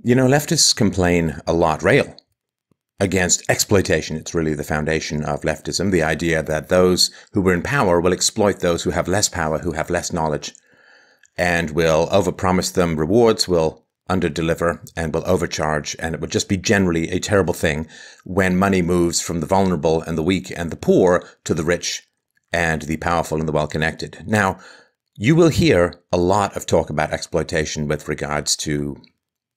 You know, leftists complain a lot, rail against exploitation. It's really the foundation of leftism, the idea that those who are in power will exploit those who have less power, who have less knowledge, and will overpromise them rewards, will underdeliver, and will overcharge, and it would just be generally a terrible thing when money moves from the vulnerable and the weak and the poor to the rich and the powerful and the well-connected. Now, you will hear a lot of talk about exploitation with regards to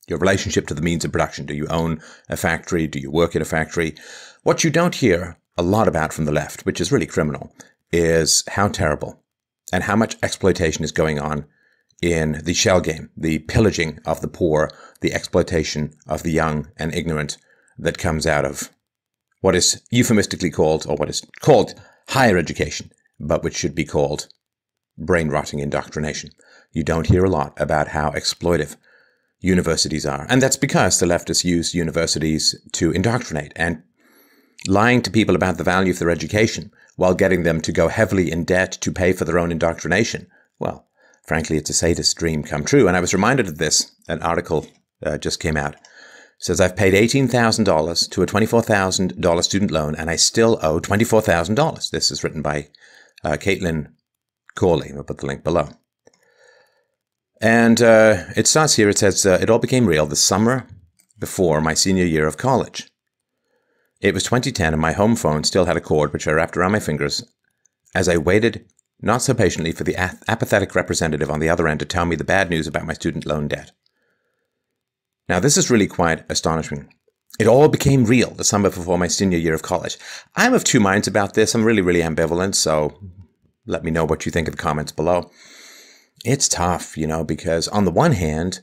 your relationship to the means of production. Do you own a factory? Do you work in a factory? What you don't hear a lot about from the left, which is really criminal, is how terrible and how much exploitation is going on in the shell game, the pillaging of the poor, the exploitation of the young and ignorant that comes out of what is euphemistically called, or what is called higher education, but which should be called brain-rotting indoctrination. You don't hear a lot about how exploitive universities are. And that's because the leftists use universities to indoctrinate and lying to people about the value of their education while getting them to go heavily in debt to pay for their own indoctrination. Well, frankly, it's a sadist dream come true. And I was reminded of this. An article just came out. It says, I've paid $18,000 to a $24,000 student loan, and I still owe $24,000. This is written by Caitlin Corley. I'll put the link below. And it starts here. It says, it all became real the summer before my senior year of college. It was 2010, and my home phone still had a cord, which I wrapped around my fingers as I waited not so patiently for the apathetic representative on the other end to tell me the bad news about my student loan debt. Now, this is really quite astonishing. It all became real the summer before my senior year of college. I'm of two minds about this. I'm really, really ambivalent, so let me know what you think in the comments below. It's tough, you know, because on the one hand,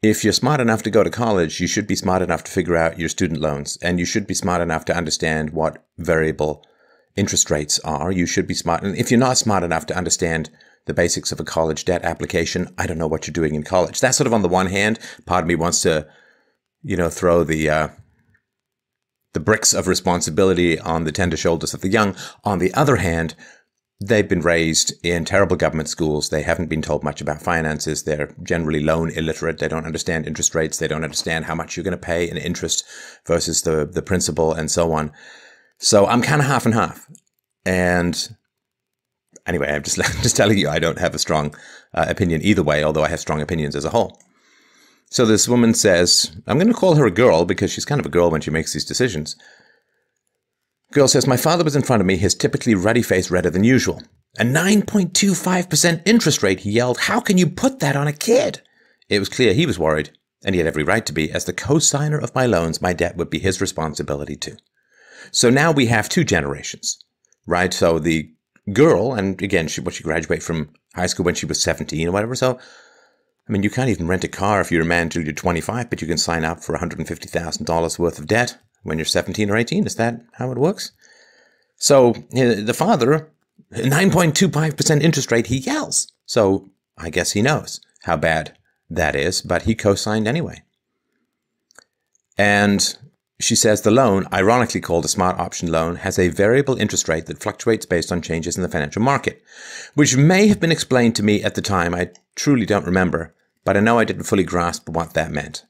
if you're smart enough to go to college, you should be smart enough to figure out your student loans, and you should be smart enough to understand what variable interest rates are. You should be smart. And if you're not smart enough to understand the basics of a college debt application, I don't know what you're doing in college. That's sort of on the one hand. Part of me wants to, you know, throw the bricks of responsibility on the tender shoulders of the young. On the other hand, they've been raised in terrible government schools. They haven't been told much about finances. They're generally loan illiterate. They don't understand interest rates. They don't understand how much you're going to pay in interest versus the principal and so on. So I'm kind of half and half. And anyway, I'm just telling you, I don't have a strong opinion either way, although I have strong opinions as a whole. So this woman says, I'm going to call her a girl because she's kind of a girl when she makes these decisions. Girl says, my father was in front of me, his typically ruddy face redder than usual. A 9.25% interest rate, he yelled. How can you put that on a kid? It was clear he was worried, and he had every right to be. As the co-signer of my loans, my debt would be his responsibility too. So now we have two generations, right? So the girl, and again, she graduated from high school when she was 17 or whatever. So, I mean, you can't even rent a car if you're a man until you're 25, but you can sign up for $150,000 worth of debt when you're 17 or 18. Is that how it works? So the father, 9.25% interest rate, he yells. So I guess he knows how bad that is, but he co-signed anyway. And she says the loan, ironically called a smart option loan, has a variable interest rate that fluctuates based on changes in the financial market, which may have been explained to me at the time. I truly don't remember, but I know I didn't fully grasp what that meant.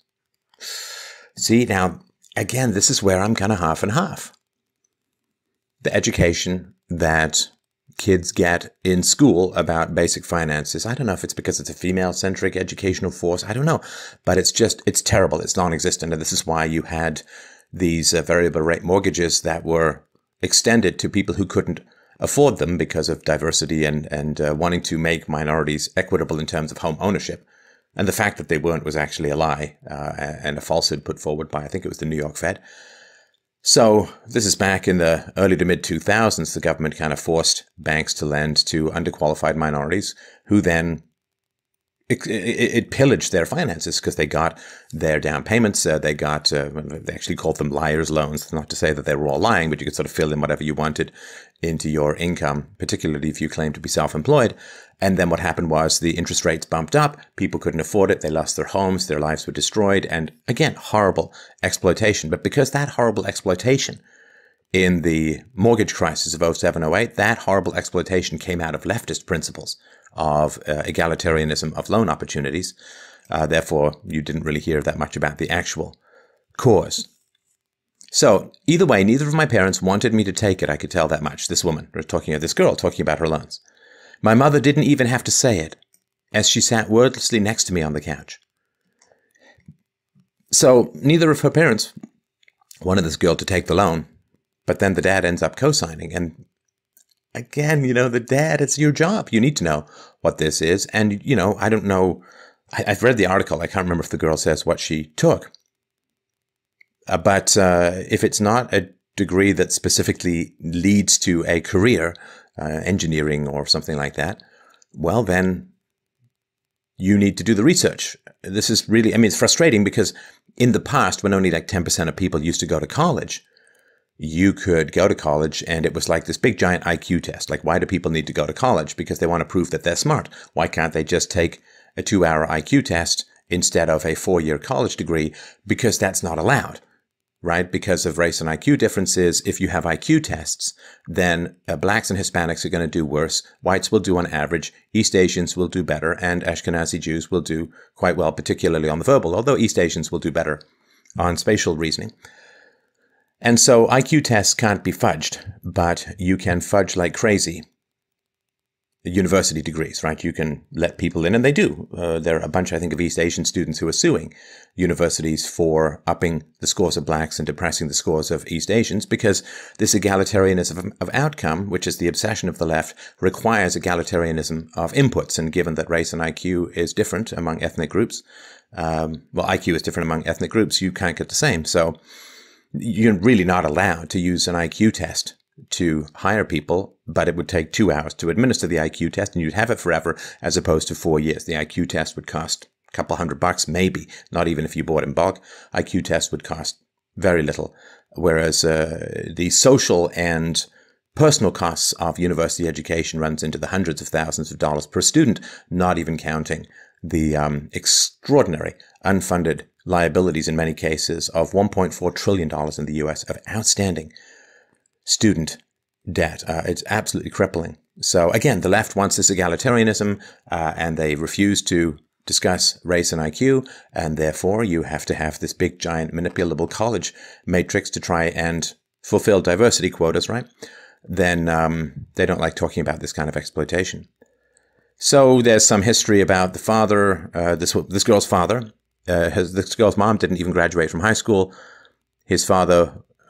See, now, again, this is where I'm kind of half and half. The education that kids get in school about basic finances, I don't know if it's because it's a female-centric educational force, I don't know, but it's terrible, it's non-existent, and this is why you had these variable rate mortgages that were extended to people who couldn't afford them because of diversity and wanting to make minorities equitable in terms of home ownership. And the fact that they weren't was actually a lie and a falsehood put forward by, I think it was the New York Fed. So this is back in the early to mid 2000s. The government kind of forced banks to lend to underqualified minorities who then it pillaged their finances because they got their down payments. They actually called them liar's loans. Not to say that they were all lying, but you could sort of fill in whatever you wanted into your income, particularly if you claimed to be self-employed. And then what happened was the interest rates bumped up. People couldn't afford it. They lost their homes. Their lives were destroyed. And again, horrible exploitation. But because that horrible exploitation in the mortgage crisis of 07-08, that horrible exploitation came out of leftist principles of egalitarianism of loan opportunities. Therefore, you didn't really hear that much about the actual cause. So either way, neither of my parents wanted me to take it. I could tell that much. This woman, or this girl talking about her loans. My mother didn't even have to say it, as she sat wordlessly next to me on the couch. So neither of her parents wanted this girl to take the loan, but then the dad ends up co-signing. And again, the dad, it's your job. You need to know what this is. And, I don't know. I've read the article. I can't remember if the girl says what she took. But if it's not a degree that specifically leads to a career, engineering or something like that, well, then you need to do the research. This is really, it's frustrating because in the past, when only like 10% of people used to go to college, you could go to college and it was like this big giant IQ test. Like, why do people need to go to college? Because they want to prove that they're smart. Why can't they just take a 2-hour IQ test instead of a 4-year college degree? Because that's not allowed. Right? Because of race and IQ differences, if you have IQ tests, then blacks and Hispanics are going to do worse. Whites will do on average. East Asians will do better. And Ashkenazi Jews will do quite well, particularly on the verbal, although East Asians will do better on spatial reasoning. And so IQ tests can't be fudged, but you can fudge like crazy university degrees, right? You can let people in, and they do. There are a bunch, I think, of East Asian students who are suing universities for upping the scores of blacks and depressing the scores of East Asians, because this egalitarianism of outcome, which is the obsession of the left, requires egalitarianism of inputs. And given that race and IQ is different among ethnic groups, IQ is different among ethnic groups, you can't get the same. So you're really not allowed to use an IQ test to hire people, but it would take 2 hours to administer the IQ test, and you'd have it forever, as opposed to 4 years. The IQ test would cost a couple $100, maybe, not even if you bought in bulk. IQ test would cost very little, whereas the social and personal costs of university education runs into the hundreds of thousands of dollars per student, not even counting the extraordinary unfunded liabilities in many cases of $1.4 trillion in the US of outstanding student debt. It's absolutely crippling. So again, the left wants this egalitarianism, and they refuse to discuss race and IQ, and therefore you have to have this big, giant, manipulable college matrix to try and fulfill diversity quotas, right? Then they don't like talking about this kind of exploitation. So there's some history about the father, this girl's father. This girl's mom didn't even graduate from high school.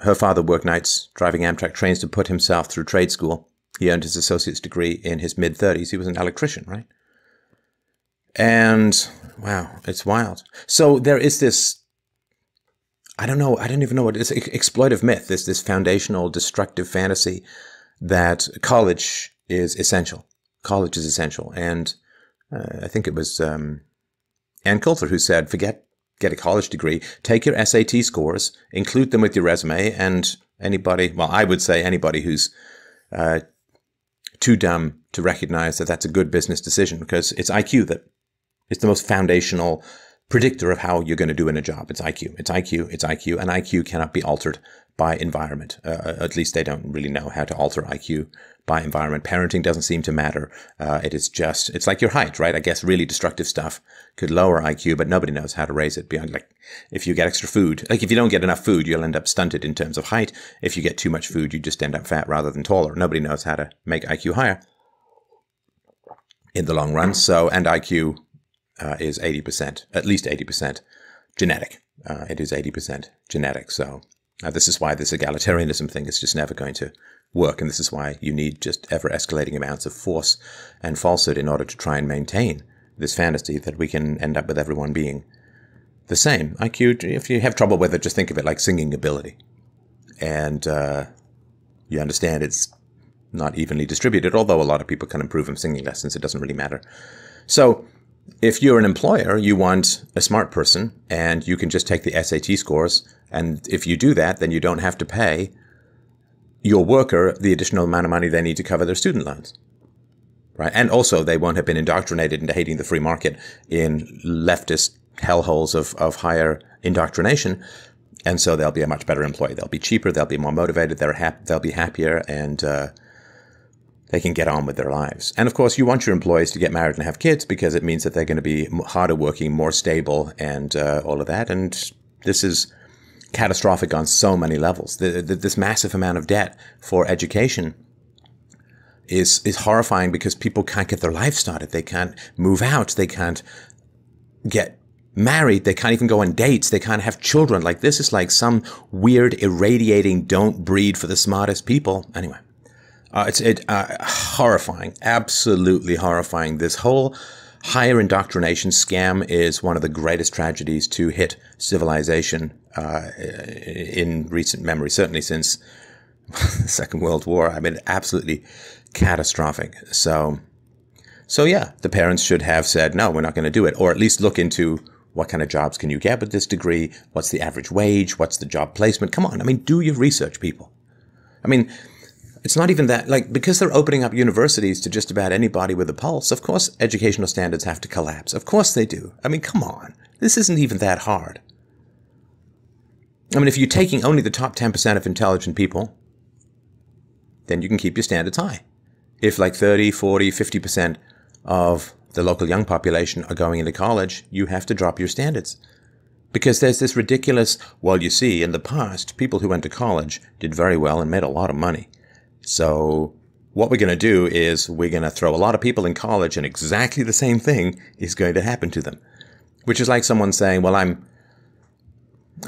Her father worked nights driving Amtrak trains to put himself through trade school. He earned his associate's degree in his mid-30s. He was an electrician, right? And wow, it's wild. So there is this, I don't even know what it is, exploitive myth, this foundational destructive fantasy that college is essential. College is essential. And I think it was Ann Coulter who said, get a college degree, take your SAT scores, include them with your resume, and I would say anybody who's too dumb to recognize that that's a good business decision, because it's IQ that is the most foundational predictor of how you're going to do in a job. It's IQ, it's IQ, it's IQ, and IQ cannot be altered by environment. At least they don't really know how to alter IQ by environment. Parenting doesn't seem to matter. It's like your height, right? I guess really destructive stuff could lower IQ, but nobody knows how to raise it beyond, like, if you get extra food. Like, if you don't get enough food, you'll end up stunted in terms of height. If you get too much food, you just end up fat rather than taller. Nobody knows how to make IQ higher in the long run. So, and IQ is 80%, at least 80% genetic. It is 80% genetic. So this is why this egalitarianism thing is just never going to work. And this is why you need just ever escalating amounts of force and falsehood in order to try and maintain this fantasy that we can end up with everyone being the same. IQ, if you have trouble with it, just think of it like singing ability. And you understand it's not evenly distributed, although a lot of people can improve from singing lessons. It doesn't really matter. So if you're an employer, you want a smart person, and you can just take the SAT scores. And if you do that, then you don't have to pay your worker the additional amount of money they need to cover their student loans. Right? And also, they won't have been indoctrinated into hating the free market in leftist hellholes of higher indoctrination. And so they'll be a much better employee. They'll be cheaper. They'll be more motivated. They'll be happier. And they can get on with their lives. And of course, you want your employees to get married and have kids because it means that they're going to be harder working, more stable, and all of that. And this is catastrophic on so many levels. This massive amount of debt for education is horrifying because people can't get their life started. They can't move out. They can't get married. They can't even go on dates. They can't have children. Like, this is like some weird irradiating don't breed for the smartest people. Anyway. It's horrifying, absolutely horrifying. This whole higher indoctrination scam is one of the greatest tragedies to hit civilization in recent memory, certainly since the Second World War. I mean, absolutely catastrophic. So yeah, the parents should have said, no, we're not going to do it, or at least look into what kind of jobs can you get with this degree? What's the average wage? What's the job placement? Come on, I mean, do your research, people. I mean, it's not even that, like, because they're opening up universities to just about anybody with a pulse, of course educational standards have to collapse. Of course they do. I mean, come on. This isn't even that hard. I mean, if you're taking only the top 10% of intelligent people, then you can keep your standards high. If like 30, 40, 50% of the local young population are going into college, you have to drop your standards. Because there's this ridiculous, well, you see, in the past, people who went to college did very well and made a lot of money. So what we're going to do is we're going to throw a lot of people in college and exactly the same thing is going to happen to them. Which is like someone saying, well, I'm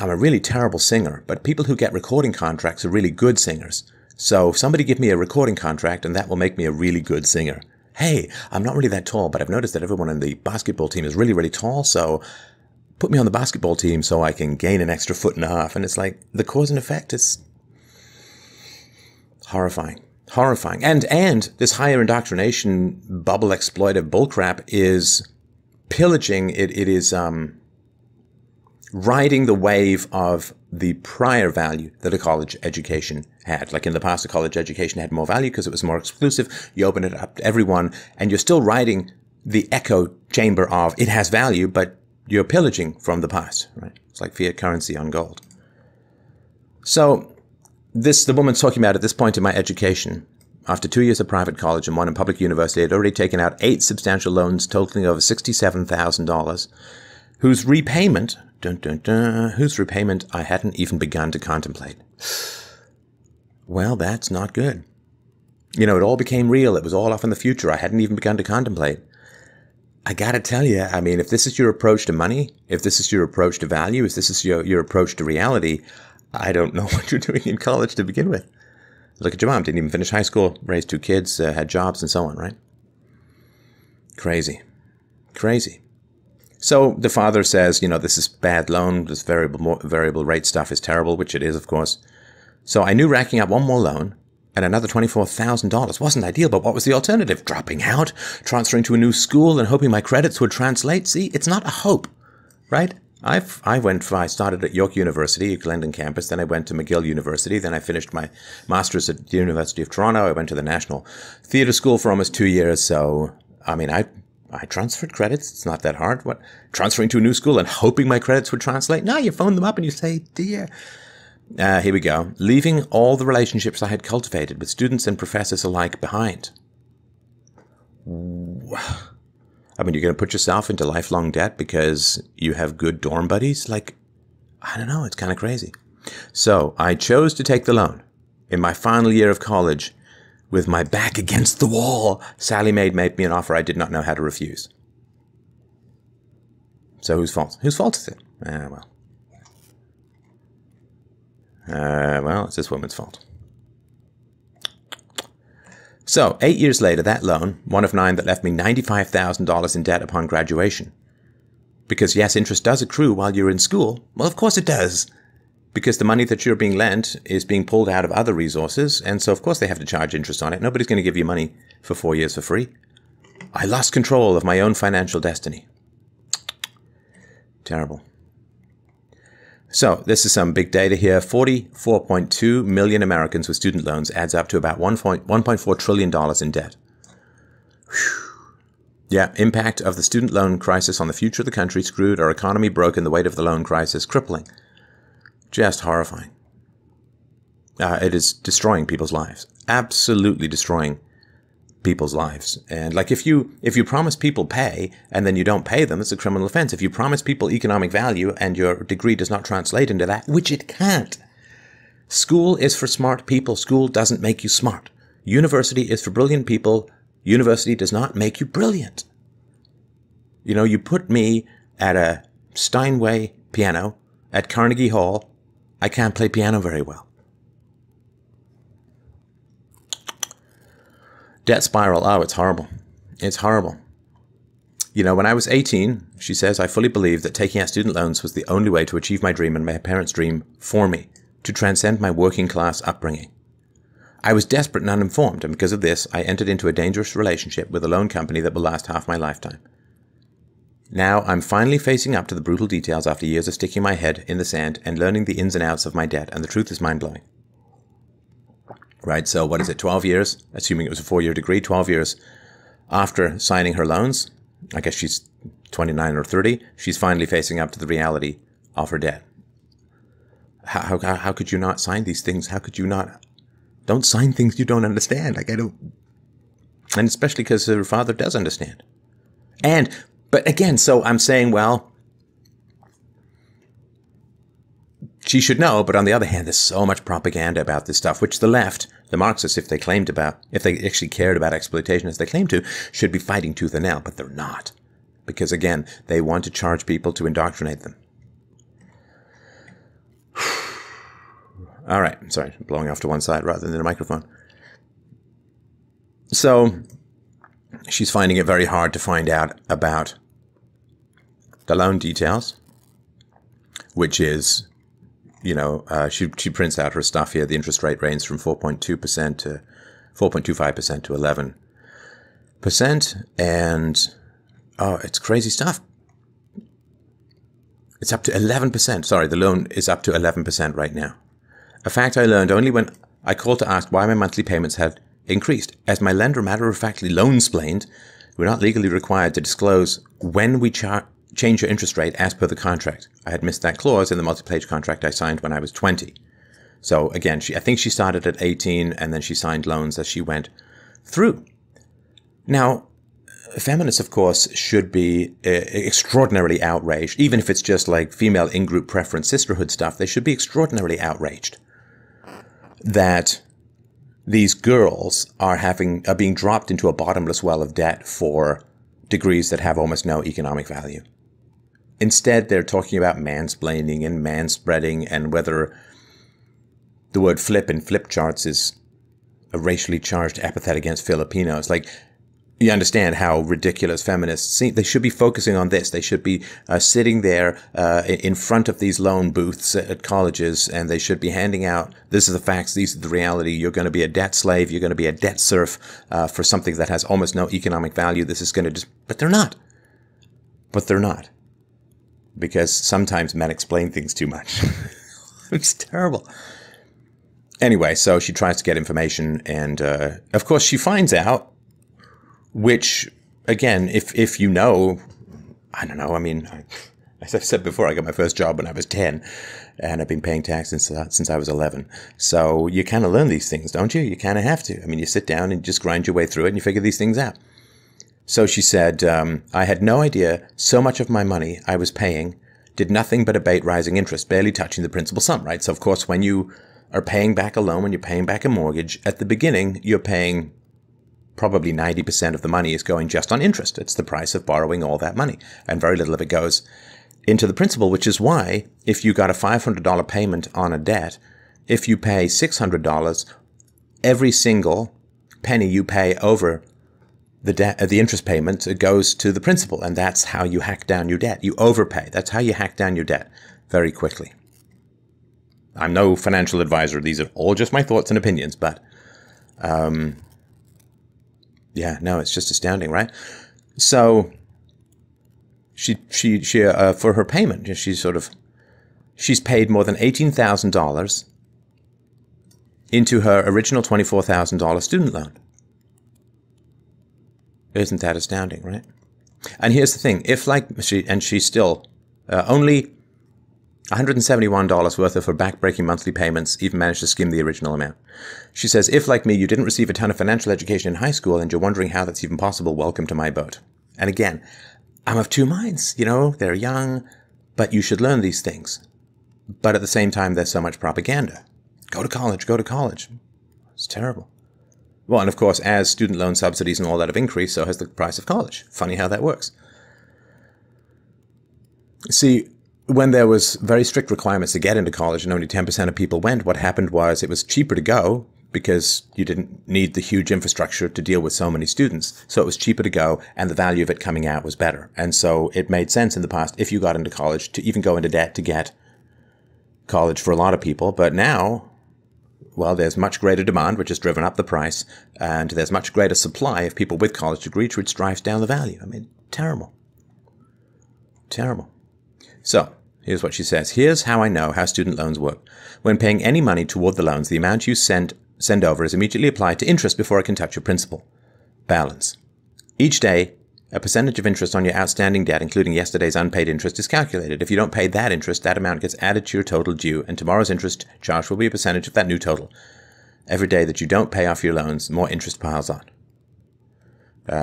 a really terrible singer, but people who get recording contracts are really good singers. So somebody give me a recording contract and that will make me a really good singer. Hey, I'm not really that tall, but I've noticed that everyone in the basketball team is really, really tall. So put me on the basketball team so I can gain an extra 1.5 feet. And it's like the cause and effect is horrifying. Horrifying. And this higher indoctrination bubble exploitive bullcrap is pillaging. It is riding the wave of the prior value that a college education had. Like in the past, a college education had more value because it was more exclusive. You open it up to everyone and you're still riding the echo chamber of it has value, but you're pillaging from the past, right? It's like fiat currency on gold. So the woman's talking about at this point in my education, after 2 years of private college and 1 in public university, I'd already taken out 8 substantial loans totaling over $67,000, whose repayment I hadn't even begun to contemplate. Well, that's not good. You know, it all became real. It was all off in the future. I hadn't even begun to contemplate. I gotta tell you, I mean, if this is your approach to money, if this is your approach to value, if this is your approach to reality, I don't know what you're doing in college to begin with. Look at your mom. Didn't even finish high school, raised 2 kids, had jobs and so on, right? Crazy. Crazy. So the father says, you know, this is bad loan. This variable rate stuff is terrible, which it is, of course. So I knew racking up 1 more loan and another $24,000 wasn't ideal, but what was the alternative? Dropping out, transferring to a new school and hoping my credits would translate? See, it's not a hope, right? I started at York University, Glendon campus, then I went to McGill University, then I finished my master's at the University of Toronto. I went to the National Theatre School for almost 2 years. So, I mean, I transferred credits. It's not that hard. What? Transferring to a new school and hoping my credits would translate? No, you phone them up and you say, dear. Here we go. Leaving all the relationships I had cultivated with students and professors alike behind. I mean, you're going to put yourself into lifelong debt because you have good dorm buddies? Like, I don't know. It's kind of crazy. So I chose to take the loan. In my final year of college, with my back against the wall, Sally Mae made me an offer I did not know how to refuse. So whose fault? Whose fault is it? Well, it's this woman's fault. So, 8 years later, that loan, one of 9 that left me $95,000 in debt upon graduation. Because yes, interest does accrue while you're in school. Well, of course it does. Because the money that you're being lent is being pulled out of other resources, and so of course they have to charge interest on it. Nobody's going to give you money for 4 years for free. I lost control of my own financial destiny. Terrible. So, this is some big data here. 44.2 million Americans with student loans adds up to about $1.4 trillion in debt. Whew. Yeah, impact of the student loan crisis on the future of the country screwed our economy, broken the weight of the loan crisis, crippling. Just horrifying. It is destroying people's lives. Absolutely destroying people's lives. And like if you promise people pay and then you don't pay them, it's a criminal offense. If you promise people economic value and your degree does not translate into that, which it can't. School is for smart people. School doesn't make you smart. University is for brilliant people. University does not make you brilliant. You know, you put me at a Steinway piano at Carnegie Hall, I can't play piano very well. Debt spiral. Oh, it's horrible. It's horrible. You know, when I was 18, she says, I fully believed that taking out student loans was the only way to achieve my dream and my parents' dream for me, to transcend my working class upbringing. I was desperate and uninformed, and because of this, I entered into a dangerous relationship with a loan company that will last half my lifetime. Now, I'm finally facing up to the brutal details after years of sticking my head in the sand and learning the ins and outs of my debt, and the truth is mind-blowing. Right, so what is it, 12 years? Assuming it was a 4-year degree, 12 years after signing her loans, I guess she's 29 or 30, she's finally facing up to the reality of her debt. How could you not sign these things? How could you not? Don't sign things you don't understand. Like, I don't. And especially because her father does understand. But again, so I'm saying, well, she should know, but on the other hand, there's so much propaganda about this stuff, which the left, the Marxists, if they actually cared about exploitation as they claim to, should be fighting tooth and nail, but they're not. Because again, they want to charge people to indoctrinate them. All right, sorry, I'm blowing off to one side rather than the microphone. So she's finding it very hard to find out about the loan details, which is, you know, she prints out her stuff here. The interest rate ranges from 4.2% to 4.25% to 11%. And, oh, it's crazy stuff. It's up to 11%. Sorry, the loan is up to 11% right now. A fact I learned only when I called to ask why my monthly payments had increased. As my lender matter-of-factly loan-splained, we're not legally required to disclose when we change your interest rate as per the contract. I had missed that clause in the multi-page contract I signed when I was 20. So again, I think she started at 18 and then she signed loans as she went through. Now, feminists, of course, should be extraordinarily outraged. Even if it's just like female in-group preference sisterhood stuff, they should be extraordinarily outraged that these girls are being dropped into a bottomless well of debt for degrees that have almost no economic value. Instead, they're talking about mansplaining and manspreading and whether the word flip in flip charts is a racially charged epithet against Filipinos. Like, you understand how ridiculous feminists seem. They should be focusing on this. They should be sitting there in front of these loan booths at colleges, and they should be handing out, this is the facts, these are the reality. You're going to be a debt slave. You're going to be a debt serf for something that has almost no economic value. This is going to just, but they're not. But they're not. Because sometimes men explain things too much. It's terrible. Anyway, so she tries to get information, and of course she finds out, which, again, if you know, I don't know, I mean, as I've said before, I got my first job when I was 10, and I've been paying tax since I was 11. So you kind of learn these things, don't you? You kind of have to. I mean, you sit down and just grind your way through it, and you figure these things out. So she said, I had no idea so much of my money I was paying did nothing but abate rising interest, barely touching the principal sum, right? So, of course, when you are paying back a loan, when you're paying back a mortgage, at the beginning, you're paying probably 90% of the money is going just on interest. It's the price of borrowing all that money. And very little of it goes into the principal, which is why if you got a $500 payment on a debt, if you pay $600, every single penny you pay over the interest payment, it goes to the principal. And that's how you hack down your debt. You overpay. That's how you hack down your debt very quickly. I'm no financial advisor. These are all just my thoughts and opinions, but yeah, no, it's just astounding, right? So she for her payment, she's paid more than $18,000 into her original $24,000 student loan. Isn't that astounding, right? And here's the thing: if she's still only $171 worth of her back-breaking monthly payments, even managed to skim the original amount. She says, if, like me, you didn't receive a ton of financial education in high school and you're wondering how that's even possible, welcome to my boat. And again, I'm of two minds. You know, they're young, but you should learn these things. But at the same time, there's so much propaganda. Go to college, go to college. It's terrible. Well, and of course, as student loan subsidies and all that have increased, so has the price of college. Funny how that works. See, when there was very strict requirements to get into college and only 10% of people went, what happened was it was cheaper to go because you didn't need the huge infrastructure to deal with so many students. So it was cheaper to go, and the value of it coming out was better. And so it made sense in the past, if you got into college, to even go into debt to get college for a lot of people. But now, well, there's much greater demand, which has driven up the price, and there's much greater supply of people with college degrees, which drives down the value. I mean, terrible. Terrible. So, here's what she says. Here's how I know how student loans work. When paying any money toward the loans, the amount you send over is immediately applied to interest before it can touch your principal balance. Each day, a percentage of interest on your outstanding debt, including yesterday's unpaid interest, is calculated. If you don't pay that interest, that amount gets added to your total due, and tomorrow's interest charge will be a percentage of that new total. Every day that you don't pay off your loans, more interest piles on.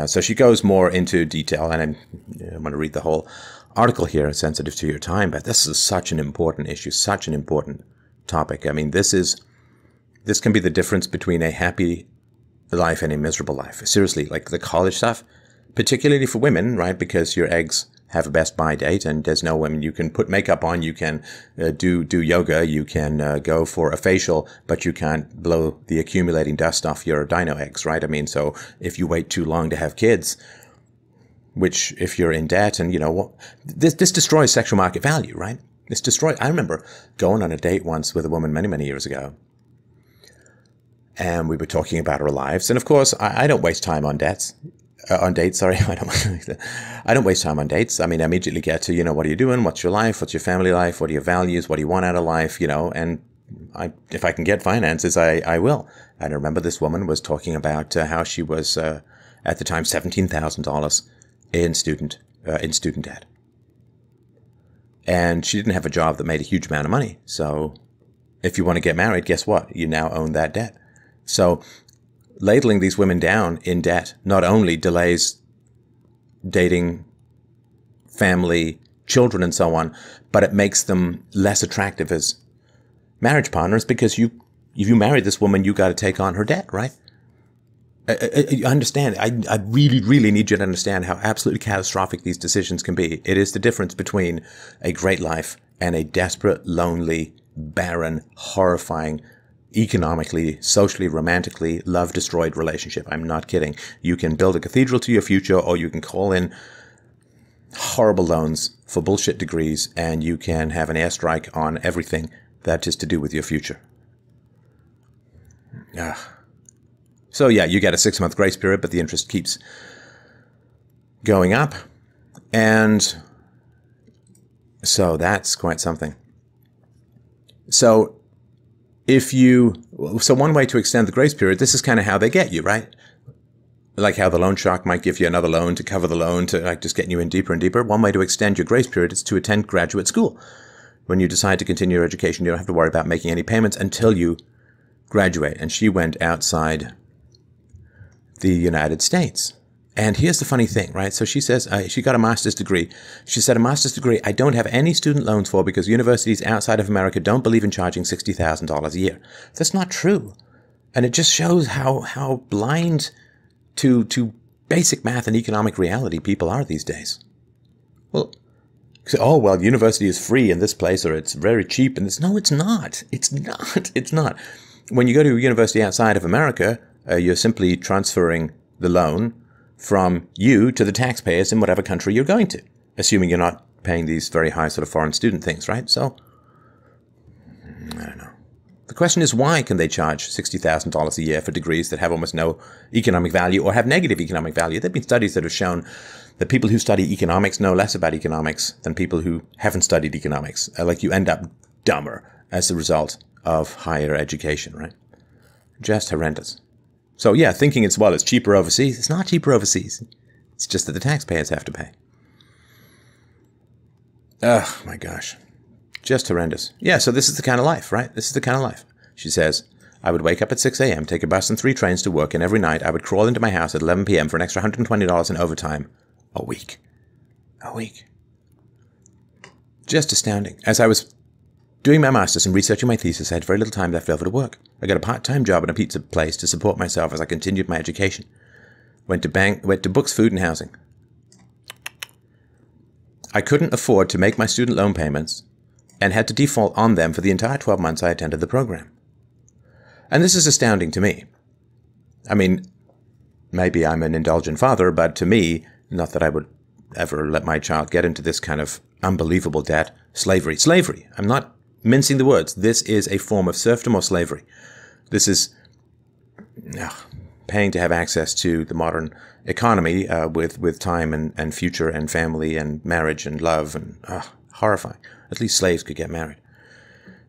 So she goes more into detail, and I'm going to read the whole article here. It's sensitive to your time, but this is such an important issue, such an important topic. I mean, this can be the difference between a happy life and a miserable life. Seriously, like the college stuff, particularly for women, right? Because your eggs have a best by date, and there's no women. You can put makeup on, you can do yoga, you can go for a facial, but you can't blow the accumulating dust off your dino eggs, right? I mean, so if you wait too long to have kids, which if you're in debt, and you know what, this destroys sexual market value, right? I remember going on a date once with a woman many years ago, and we were talking about our lives. And of course, I don't waste time on dates. I don't waste time on dates. I mean, I immediately get to, you know, what are you doing? What's your life? What's your family life? What are your values? What do you want out of life? You know, and if I can get finances, I will. And I remember this woman was talking about how she was, at the time, $17,000 in student debt. And she didn't have a job that made a huge amount of money. So if you want to get married, guess what? You now own that debt. So ladling these women down in debt not only delays dating, family, children, and so on, but it makes them less attractive as marriage partners, because if you marry this woman, you got to take on her debt, right? I understand. I really need you to understand how absolutely catastrophic these decisions can be. It is the difference between a great life and a desperate, lonely, barren, horrifying, economically, socially, romantically, love-destroyed relationship. I'm not kidding. You can build a cathedral to your future, or you can call in horrible loans for bullshit degrees, and you can have an airstrike on everything that is to do with your future. So yeah, you get a 6-month grace period, but the interest keeps going up. And so that's quite something. So one way to extend the grace period, this is kind of how they get you, right? Like how the loan shark might give you another loan to cover the loan, to like just getting you in deeper and deeper. One way to extend your grace period is to attend graduate school. When you decide to continue your education, you don't have to worry about making any payments until you graduate. And she went outside the United States. And here's the funny thing, right? So she says she got a master's degree. She said, a master's degree I don't have any student loans for because universities outside of America don't believe in charging $60,000 a year. That's not true. And it just shows how blind to basic math and economic reality people are these days. Well, university is free in this place, or it's very cheap. And no, it's not. It's not. It's not. When you go to a university outside of America, you're simply transferring the loan from you to the taxpayers in whatever country you're going to, assuming you're not paying these very high sort of foreign student things, right? So, I don't know. The question is, why can they charge $60,000 a year for degrees that have almost no economic value or have negative economic value? There have been studies that have shown that people who study economics know less about economics than people who haven't studied economics. Like, you end up dumber as a result of higher education, right? Just horrendous. So yeah, thinking it's cheaper overseas. It's not cheaper overseas. It's just that the taxpayers have to pay. Oh my gosh. Just horrendous. Yeah, so this is the kind of life, right? This is the kind of life. She says, I would wake up at 6 a.m., take a bus and 3 trains to work, and every night I would crawl into my house at 11 p.m. for an extra $120 in overtime a week. A week. Just astounding. As I was doing my master's and researching my thesis, I had very little time left over to work. I got a part-time job at a pizza place to support myself as I continued my education. Went to books, food, and housing. I couldn't afford to make my student loan payments and had to default on them for the entire 12 months I attended the program. And this is astounding to me. I mean, maybe I'm an indulgent father, but to me, not that I would ever let my child get into this kind of unbelievable debt. Slavery. Slavery. I'm not mincing the words. This is a form of serfdom or slavery. This is paying to have access to the modern economy with time and future and family and marriage and love and horrifying. At least slaves could get married.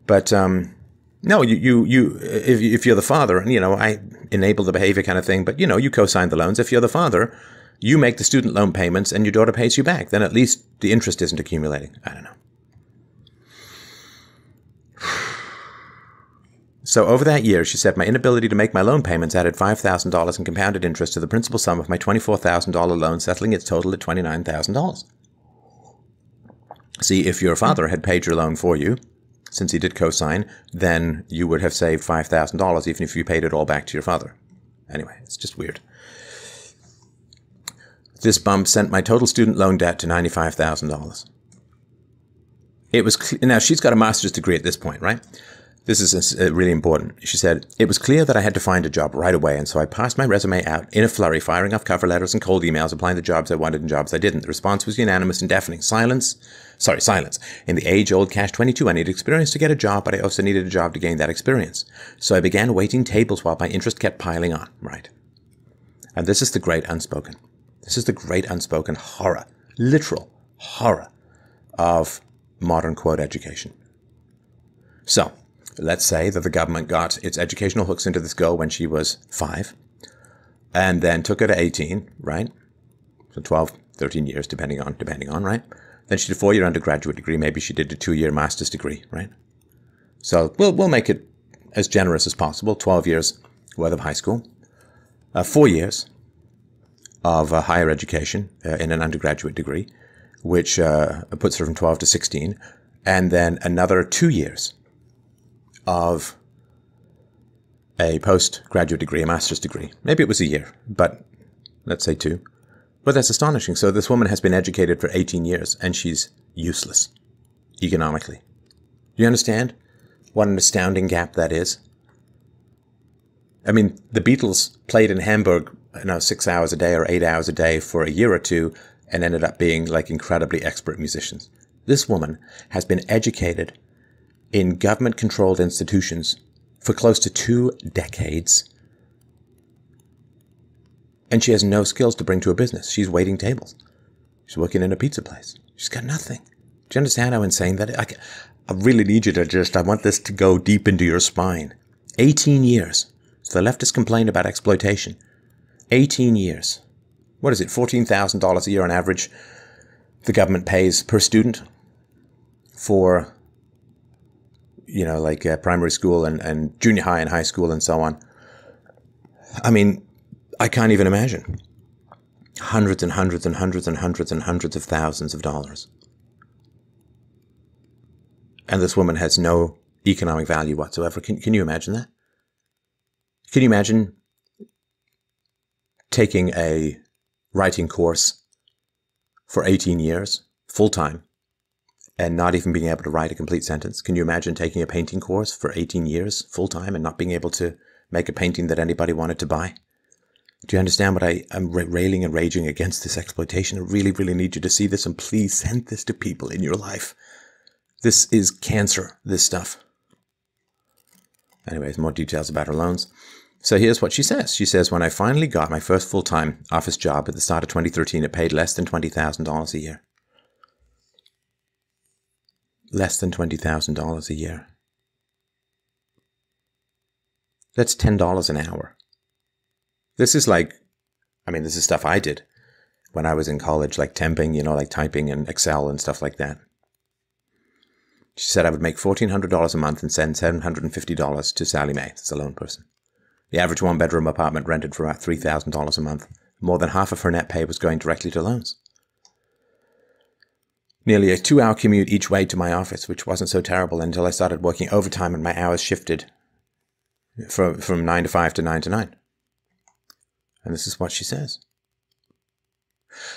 But no, if you're the father, and I enable the behavior kind of thing, but you co-sign the loans. If you're the father, you make the student loan payments and your daughter pays you back. Then at least the interest isn't accumulating. I don't know. So over that year, she said, my inability to make my loan payments added $5,000 in compounded interest to the principal sum of my $24,000 loan, settling its total at $29,000. See, if your father had paid your loan for you, since he did co-sign, then you would have saved $5,000 even if you paid it all back to your father. Anyway, it's just weird. This bump sent my total student loan debt to $95,000. It was now she's got a master's degree at this point, right? This is really important. She said, it was clear that I had to find a job right away, and so I passed my resume out in a flurry, firing off cover letters and cold emails, applying the jobs I wanted and jobs I didn't. The response was unanimous and deafening. Silence. In the age-old catch-22, I needed experience to get a job, but I also needed a job to gain that experience. So I began waiting tables while my interest kept piling on. Right. And this is the great unspoken. This is the great unspoken horror, literal horror of modern quote education. So, let's say that the government got its educational hooks into this girl when she was 5 and then took her to 18, right? So 12, 13 years, depending on, right? Then she did a 4-year undergraduate degree. Maybe she did a 2-year master's degree, right? So we'll make it as generous as possible. 12 years worth of high school, 4 years of higher education in an undergraduate degree, which puts her from 12 to 16, and then another 2 years of a postgraduate degree, a master's degree. Maybe it was a year, but let's say 2. But that's astonishing. So this woman has been educated for 18 years and she's useless economically. Do you understand what an astounding gap that is? I mean, the Beatles played in Hamburg, 6 hours a day or 8 hours a day for a year or two and ended up being like incredibly expert musicians. This woman has been educated in government-controlled institutions for close to 2 decades. And she has no skills to bring to a business. She's waiting tables. She's working in a pizza place. She's got nothing. Do you understand how insane that is? I really need you to I want this to go deep into your spine. 18 years. So the leftists complain about exploitation. 18 years. What is it? $14,000 a year on average the government pays per student for primary school and junior high and high school and so on. I mean, I can't even imagine. Hundreds and hundreds and hundreds and hundreds and hundreds of thousands of dollars. And this woman has no economic value whatsoever. Can you imagine that? Can you imagine taking a writing course for 18 years, full-time, and not even being able to write a complete sentence? Can you imagine taking a painting course for 18 years full-time and not being able to make a painting that anybody wanted to buy? Do you understand what I'm railing and raging against this exploitation? I really, really need you to see this, and please send this to people in your life. This is cancer, this stuff. Anyways, more details about her loans. So here's what she says. She says, when I finally got my first full-time office job at the start of 2013, it paid less than $20,000 a year. Less than $20,000 a year. That's $10 an hour. This is this is stuff I did when I was in college, like temping, like typing and Excel and stuff like that. She said I would make $1,400 a month and send $750 to Sally Mae. That's a lone person. The average one-bedroom apartment rented for about $3,000 a month. More than half of her net pay was going directly to loans. Nearly a 2-hour commute each way to my office, which wasn't so terrible until I started working overtime and my hours shifted from 9 to 5 to 9 to 9. And this is what she says.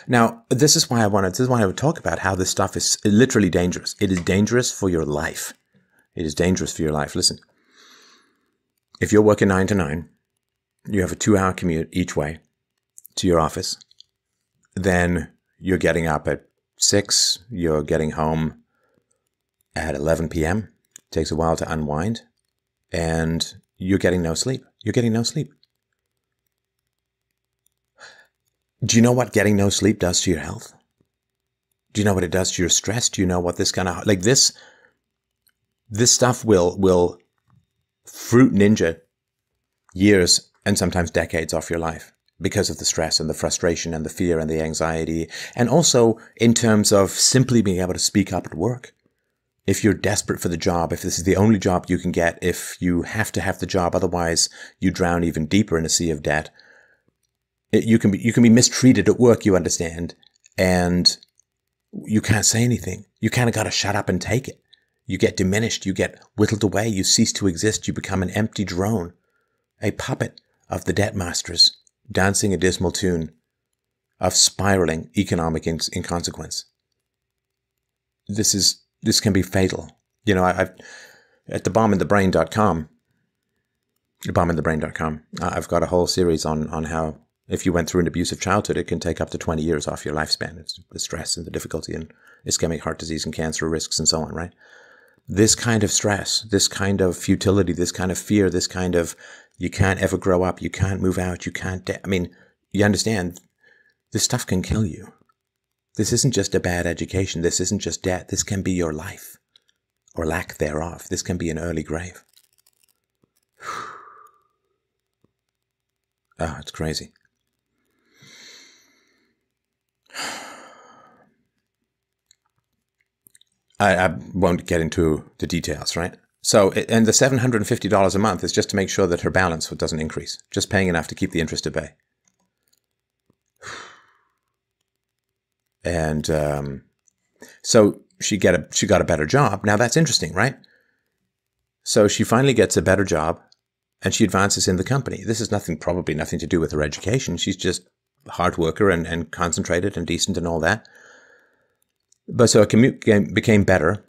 Now, this is why I would talk about how this stuff is literally dangerous. It is dangerous for your life. It is dangerous for your life. Listen, if you're working 9 to 9, you have a 2-hour commute each way to your office, then you're getting up at 6, you're getting home at 11 p.m. It takes a while to unwind, and you're getting no sleep. You're getting no sleep. Do you know what getting no sleep does to your health? Do you know what it does to your stress? Do you know what this kind of, like this stuff will fruit ninja years and sometimes decades off your life because of the stress and the frustration and the fear and the anxiety. And also in terms of simply being able to speak up at work. If you're desperate for the job, if this is the only job you can get, if you have to have the job, otherwise you drown even deeper in a sea of debt. You can be mistreated at work, you understand, and you can't say anything. You kind of got to shut up and take it. You get diminished. You get whittled away. You cease to exist. You become an empty drone, a puppet of the debt masters, dancing a dismal tune of spiraling economic inconsequence. This can be fatal. You know, I've at bombinthebrain.com, I've got a whole series on how if you went through an abusive childhood, it can take up to 20 years off your lifespan. It's the stress and the difficulty and ischemic heart disease and cancer risks and so on, right? This kind of stress, this kind of futility, this kind of fear, this kind of you can't ever grow up, you can't move out, you can't, I mean, you understand, this stuff can kill you. This isn't just a bad education. This isn't just debt. This can be your life or lack thereof. This can be an early grave. Oh, it's crazy. I won't get into the details, right? So, and the $750 a month is just to make sure that her balance doesn't increase. Just paying enough to keep the interest at bay. And so she got a better job. Now that's interesting, right? So she finally gets a better job and she advances in the company. This is probably nothing to do with her education. She's just a hard worker and concentrated and decent and all that. But so her commute became better,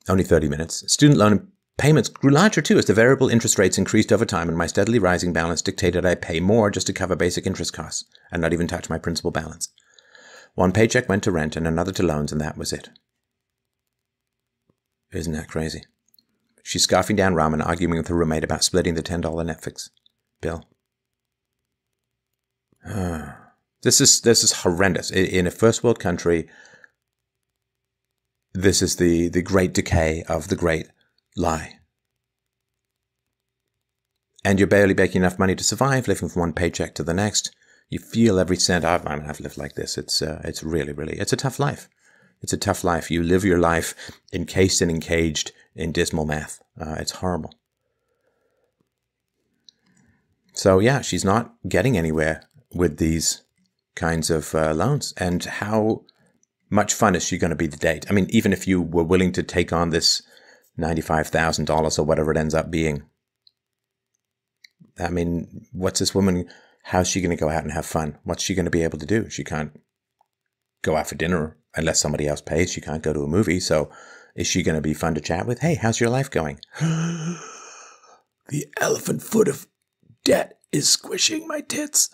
only 30 minutes. Student loan payments grew larger too as the variable interest rates increased over time, and my steadily rising balance dictated I pay more just to cover basic interest costs and not even touch my principal balance. One paycheck went to rent and another to loans, and that was it. Isn't that crazy? She's scarfing down ramen, arguing with her roommate about splitting the $10 Netflix bill. This is horrendous. In a first world country, this is the great decay of the great lie. And you're barely making enough money to survive, living from one paycheck to the next. You feel every cent. I've lived like this. It's really, it's a tough life. It's a tough life. You live your life encased and encaged in dismal math. It's horrible. So yeah, she's not getting anywhere with these kinds of loans. And how much fun is she going to be to date? I mean, even if you were willing to take on this $95,000 or whatever it ends up being, I mean, what's this woman, how's she going to go out and have fun? What's she going to be able to do? She can't go out for dinner unless somebody else pays. She can't go to a movie. So is she going to be fun to chat with? Hey, how's your life going? The elephant foot of debt is squishing my tits.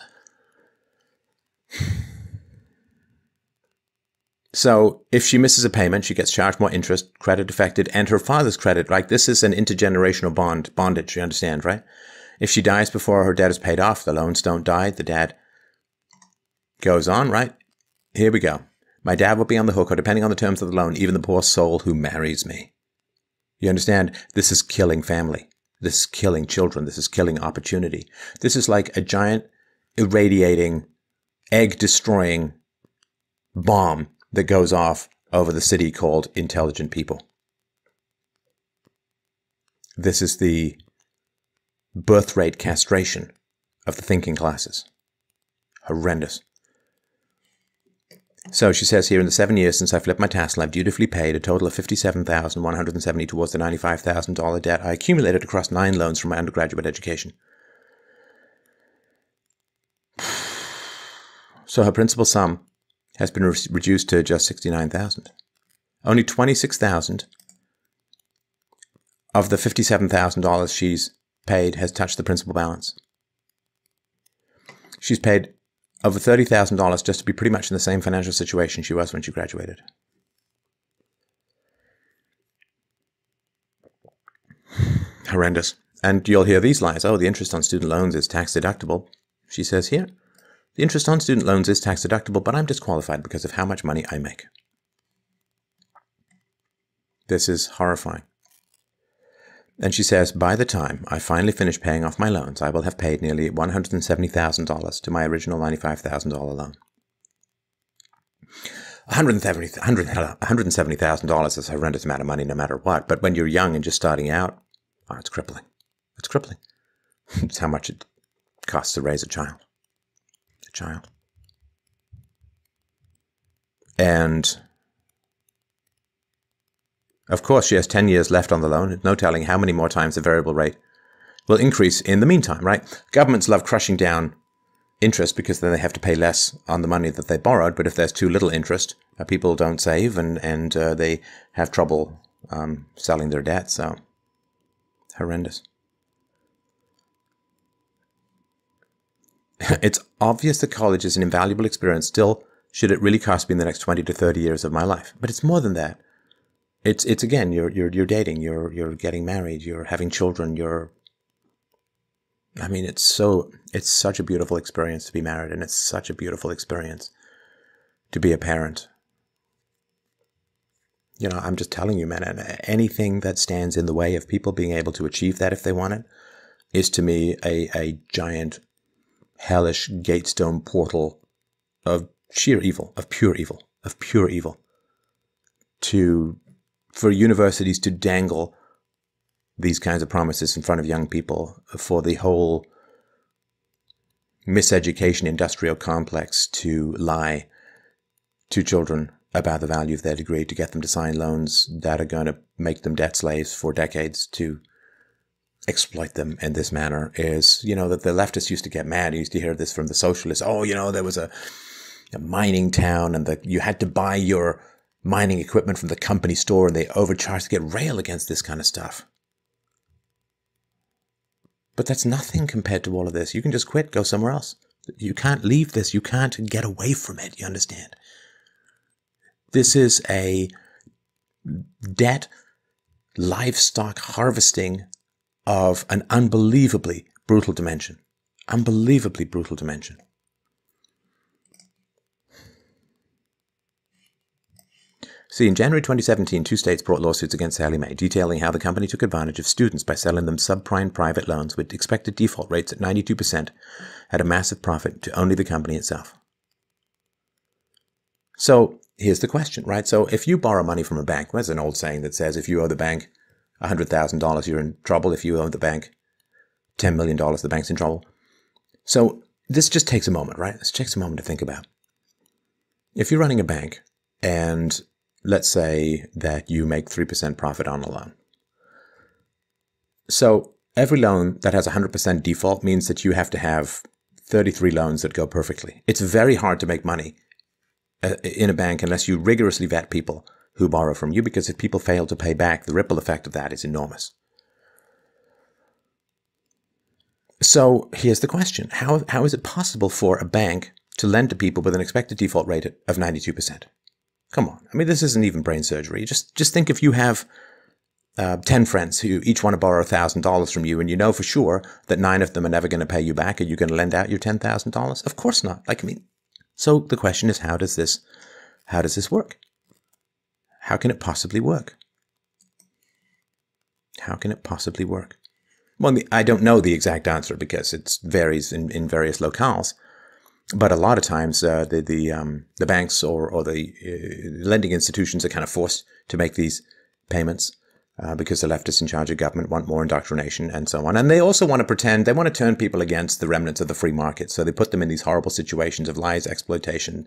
So if she misses a payment, she gets charged more interest, credit affected, and her father's credit. Like, this is an intergenerational bondage, you understand, right? If she dies before her debt is paid off, the loans don't die, the dad goes on, right? Here we go. My dad will be on the hook, or depending on the terms of the loan, even the poor soul who marries me. You understand? This is killing family. This is killing children. This is killing opportunity. This is like a giant irradiating, egg-destroying bomb that goes off over the city called intelligent people. This is the birth rate castration of the thinking classes. Horrendous. So she says here, in the 7 years since I flipped my tassel, I've dutifully paid a total of $57,170 towards the $95,000 debt I accumulated across 9 loans from my undergraduate education. So her principal sum has been reduced to just $69,000. Only $26,000 of the $57,000 she's paid has touched the principal balance. She's paid over $30,000 just to be pretty much in the same financial situation she was when she graduated. Horrendous. And you'll hear these lies. Oh, the interest on student loans is tax deductible. She says here, the interest on student loans is tax deductible, but I'm disqualified because of how much money I make. This is horrifying. And she says, by the time I finally finish paying off my loans, I will have paid nearly $170,000 to my original $95,000 loan. $170,000 is a horrendous amount of money no matter what. But when you're young and just starting out, oh, it's crippling. It's crippling. It's how much it costs to raise a child. And of course, she has 10 years left on the loan. No telling how many more times the variable rate will increase in the meantime, right? Governments love crushing down interest because then they have to pay less on the money that they borrowed. But if there's too little interest, people don't save and they have trouble selling their debt. So, horrendous. It's obvious that college is an invaluable experience. Still, should it really cost me the next 20 to 30 years of my life? But it's more than that. It's again, you're dating, you're getting married, you're having children, it's such a beautiful experience to be married, and it's such a beautiful experience to be a parent. You know, I'm just telling you, man, anything that stands in the way of people being able to achieve that if they want it is to me a giant, hellish gatestone portal of sheer evil, of pure evil, for universities to dangle these kinds of promises in front of young people, for the whole miseducation industrial complex to lie to children about the value of their degree, to get them to sign loans that are going to make them debt slaves for decades, to exploit them in this manner is, that the leftists used to get mad. You used to hear this from the socialists. Oh, there was a mining town and you had to buy your mining equipment from the company store and they overcharged to get rail against this kind of stuff. But that's nothing compared to all of this. You can just quit, go somewhere else. You can't leave this. You can't get away from it. You understand? This is a debt livestock harvesting of an unbelievably brutal dimension. Unbelievably brutal dimension. See, in January 2017, 2 states brought lawsuits against Sallie Mae, detailing how the company took advantage of students by selling them subprime private loans with expected default rates at 92% at a massive profit to only the company itself. So here's the question, right? So if you borrow money from a bank, there's an old saying that says if you owe the bank $100,000, you're in trouble. If you owe the bank $10 million, the bank's in trouble. So this just takes a moment, right? This takes a moment to think about. If you're running a bank and let's say that you make 3% profit on a loan. So every loan that has 100% default means that you have to have 33 loans that go perfectly. It's very hard to make money in a bank unless you rigorously vet people who borrow from you, because if people fail to pay back, the ripple effect of that is enormous. So here's the question. How is it possible for a bank to lend to people with an expected default rate of 92%? Come on. I mean, this isn't even brain surgery. Just think if you have 10 friends who each want to borrow $1,000 from you, and you know for sure that 9 of them are never going to pay you back. Are you going to lend out your $10,000? Of course not. So the question is, how does this work? How can it possibly work? How can it possibly work? Well, I don't know the exact answer because it varies in various locales. But a lot of times, the banks or the lending institutions are kind of forced to make these payments. because the leftists in charge of government want more indoctrination and so on. And they also want to pretend, they want to turn people against the remnants of the free market. So they put them in these horrible situations of lies, exploitation.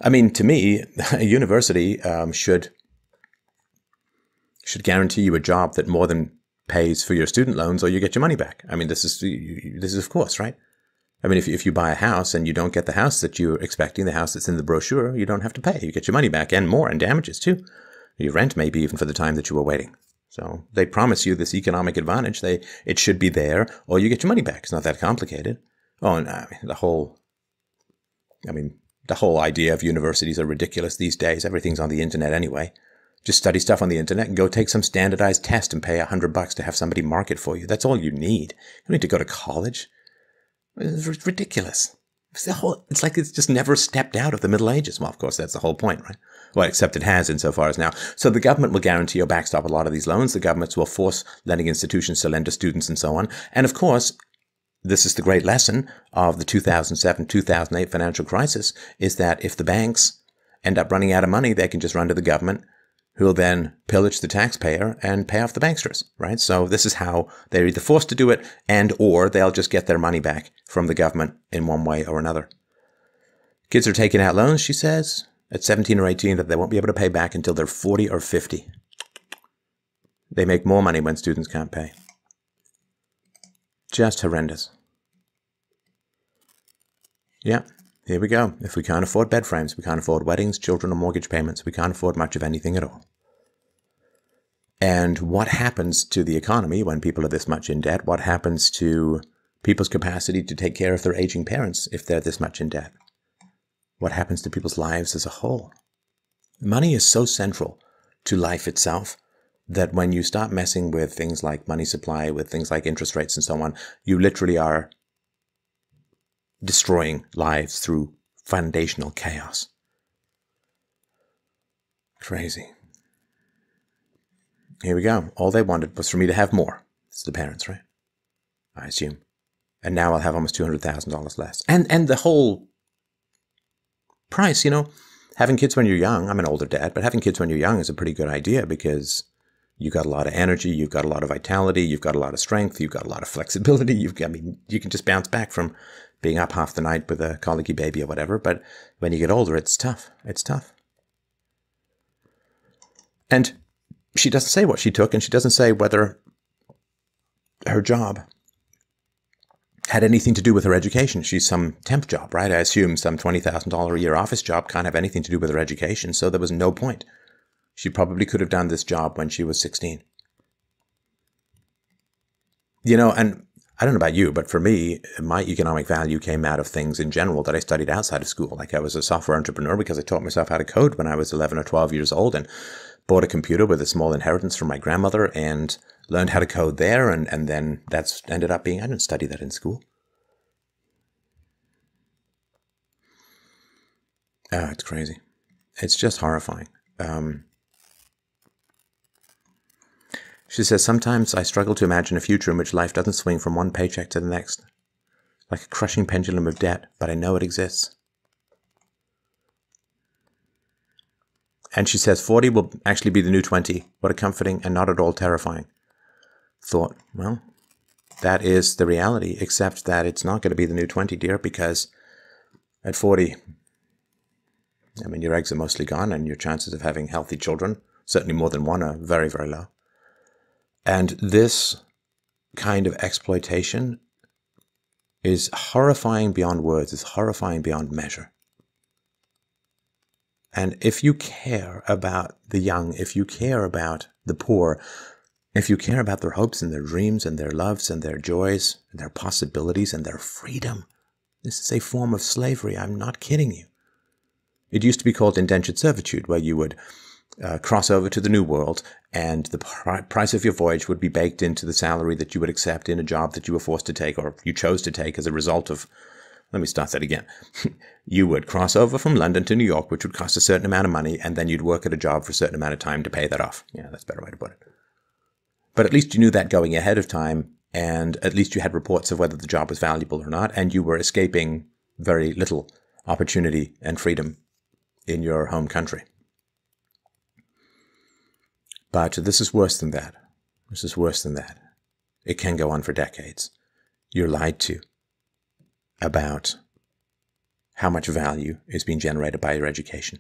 I mean, to me, a university should guarantee you a job that more than pays for your student loans, or you get your money back. I mean, this is of course, right? I mean, if you buy a house and you don't get the house that you're expecting, the house that's in the brochure, you don't have to pay. You get your money back and more, and damages too. Your rent maybe even for the time that you were waiting. So they promise you this economic advantage. It should be there, or you get your money back. It's not that complicated. Oh, and the whole idea of universities are ridiculous these days. Everything's on the internet anyway. Just study stuff on the internet and go take some standardized test and pay $100 to have somebody mark it for you. That's all you need. You don't need to go to college. It's ridiculous. It's like it's just never stepped out of the Middle Ages. Well, of course, that's the whole point, right? Well, except it has insofar as now. So the government will guarantee or backstop a lot of these loans. The governments will force lending institutions to lend to students and so on. And of course, this is the great lesson of the 2007-2008 financial crisis, is that if the banks end up running out of money, they can just run to the government, who will then pillage the taxpayer and pay off the banksters, right? So this is how they're either forced to do it, or they'll just get their money back from the government in one way or another. Kids are taking out loans, she says, at 17 or 18 that they won't be able to pay back until they're 40 or 50. They make more money when students can't pay. Just horrendous. Yeah. Here we go. If we can't afford bed frames, we can't afford weddings, children, or mortgage payments, we can't afford much of anything at all. And what happens to the economy when people are this much in debt? What happens to people's capacity to take care of their aging parents if they're this much in debt? What happens to people's lives as a whole? Money is so central to life itself that when you start messing with things like money supply, with things like interest rates and so on, you literally are destroying lives through foundational chaos. Crazy. Here we go. All they wanted was for me to have more. It's the parents, right? I assume. And now I'll have almost $200,000 less. And the whole price, having kids when you're young, I'm an older dad, but having kids when you're young is a pretty good idea because you've got a lot of energy, you've got a lot of vitality, you've got a lot of strength, you've got a lot of flexibility. You can just bounce back from being up half the night with a colicky baby or whatever. But when you get older, it's tough. It's tough. And she doesn't say what she took, and she doesn't say whether her job had anything to do with her education. She's some temp job, right? I assume some $20,000 a year office job can't have anything to do with her education, so there was no point. She probably could have done this job when she was 16. And I don't know about you, but for me, my economic value came out of things in general that I studied outside of school. Like I was a software entrepreneur because I taught myself how to code when I was 11 or 12 years old and bought a computer with a small inheritance from my grandmother and learned how to code there. And then that's ended up being, I didn't study that in school. It's crazy. It's just horrifying. She says, sometimes I struggle to imagine a future in which life doesn't swing from one paycheck to the next, like a crushing pendulum of debt, but I know it exists. And she says, 40 will actually be the new 20. What a comforting and not at all terrifying thought. Well, that is the reality, except that it's not going to be the new 20, dear, because at 40, your eggs are mostly gone and your chances of having healthy children, certainly more than one, are very, very low. And this kind of exploitation is horrifying beyond words, is horrifying beyond measure. And if you care about the young, if you care about the poor, if you care about their hopes and their dreams and their loves and their joys and their possibilities and their freedom, this is a form of slavery. I'm not kidding you. It used to be called indentured servitude, where you would cross over to the new world and the price of your voyage would be baked into the salary that you would accept in a job that you were forced to take or you chose to take as a result of, let me start that again. You would cross over from London to New York, which would cost a certain amount of money, and then you'd work at a job for a certain amount of time to pay that off. Yeah, that's a better way to put it. But at least you knew that going ahead of time, and at least you had reports of whether the job was valuable or not, and you were escaping very little opportunity and freedom in your home country. But this is worse than that. This is worse than that. It can go on for decades. You're lied to about how much value is being generated by your education.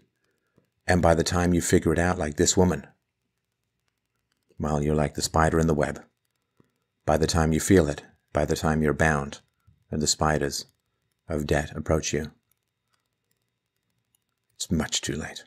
And by the time you figure it out, like this woman, well, you're like the spider in the web. By the time you feel it, by the time you're bound, and the spiders of debt approach you, it's much too late.